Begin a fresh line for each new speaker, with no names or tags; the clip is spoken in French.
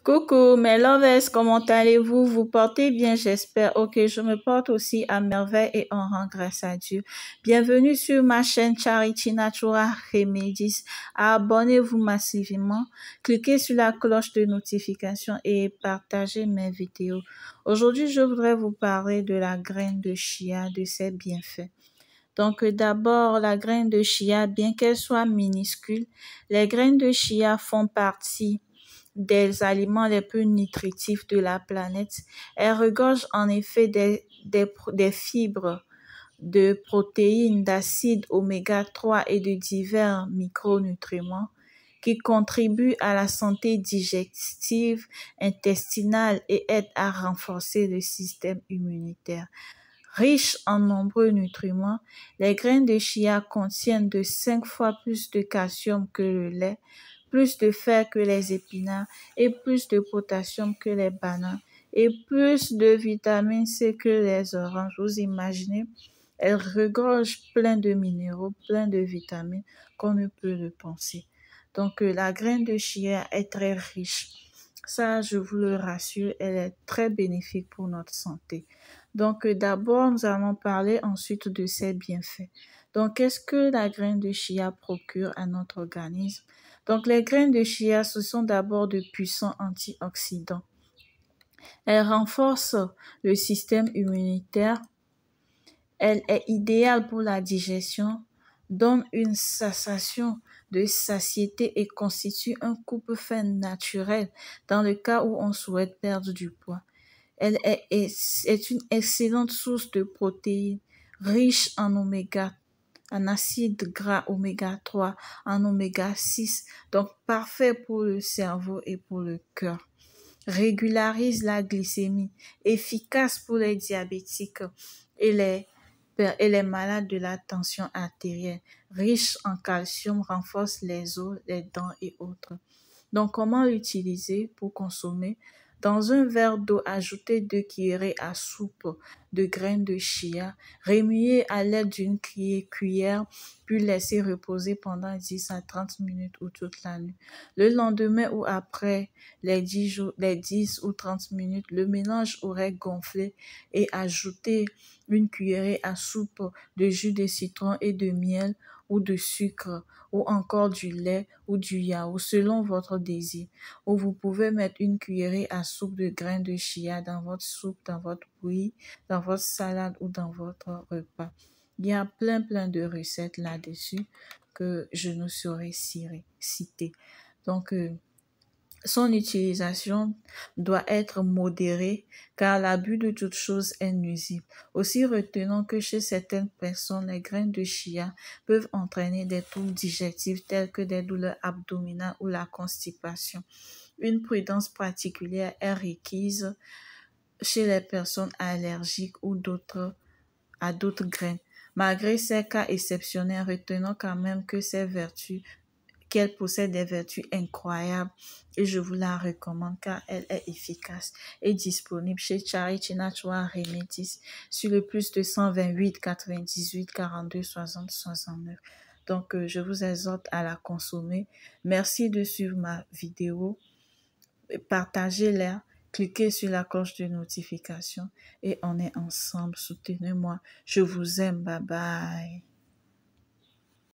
Coucou mes lovers, comment allez-vous? Vous portez bien, j'espère. Ok, je me porte aussi à merveille et on rend grâce à Dieu. Bienvenue sur ma chaîne Charity Natural Remedies. Abonnez-vous massivement, cliquez sur la cloche de notification et partagez mes vidéos. Aujourd'hui, je voudrais vous parler de la graine de chia, de ses bienfaits. Donc d'abord, la graine de chia, bien qu'elle soit minuscule, les graines de chia font partie des aliments les plus nutritifs de la planète. Elle regorge en effet des fibres, de protéines, d'acides oméga 3 et de divers micronutriments qui contribuent à la santé digestive, intestinale et aident à renforcer le système immunitaire. Riches en nombreux nutriments, les graines de chia contiennent de 5 fois plus de calcium que le lait, plus de fer que les épinards et plus de potassium que les bananes et plus de vitamine C que les oranges. Vous imaginez? Elles regorgent plein de minéraux, plein de vitamines qu'on ne peut le penser. Donc la graine de chia est très riche. Ça, je vous le rassure, elle est très bénéfique pour notre santé. Donc d'abord, nous allons parler ensuite de ses bienfaits. Donc, qu'est-ce que la graine de chia procure à notre organisme? Donc, les graines de chia, ce sont d'abord de puissants antioxydants. Elles renforcent le système immunitaire. Elle est idéale pour la digestion, donne une sensation de satiété et constitue un coupe-faim naturel dans le cas où on souhaite perdre du poids. Elle est une excellente source de protéines, riche en acides gras oméga 3, en oméga 6, donc parfait pour le cerveau et pour le cœur. Régularise la glycémie, efficace pour les diabétiques et les malades de la tension artérielle. Riche en calcium, renforce les os, les dents et autres. Donc, comment l'utiliser pour consommer? Dans un verre d'eau, ajoutez 2 cuillerées à soupe de graines de chia, remuez à l'aide d'une cuillère, puis laissez reposer pendant 10 à 30 minutes ou toute la nuit. Le lendemain ou après les 10 ou 30 minutes, le mélange aurait gonflé et ajoutez une cuillerée à soupe de jus de citron et de miel ou de sucre ou encore du lait ou du yaourt selon votre désir. Ou vous pouvez mettre une cuillerée à soupe de graines de chia dans votre soupe, dans votre bouillie, dans votre salade ou dans votre repas. Il y a plein de recettes là-dessus que je ne saurais citer. Donc, son utilisation doit être modérée car l'abus de toute chose est nuisible. Aussi, retenons que chez certaines personnes, les graines de chia peuvent entraîner des troubles digestifs tels que des douleurs abdominales ou la constipation. Une prudence particulière est requise chez les personnes allergiques ou à d'autres graines. Malgré ces cas exceptionnels, retenons quand même que qu'elle possède des vertus incroyables et je vous la recommande car elle est efficace et disponible chez Charity Natural Remedies sur le plus de 128 98 42 60 69. Donc, je vous exhorte à la consommer. Merci de suivre ma vidéo. Partagez-la, cliquez sur la cloche de notification et on est ensemble. Soutenez-moi. Je vous aime. Bye bye.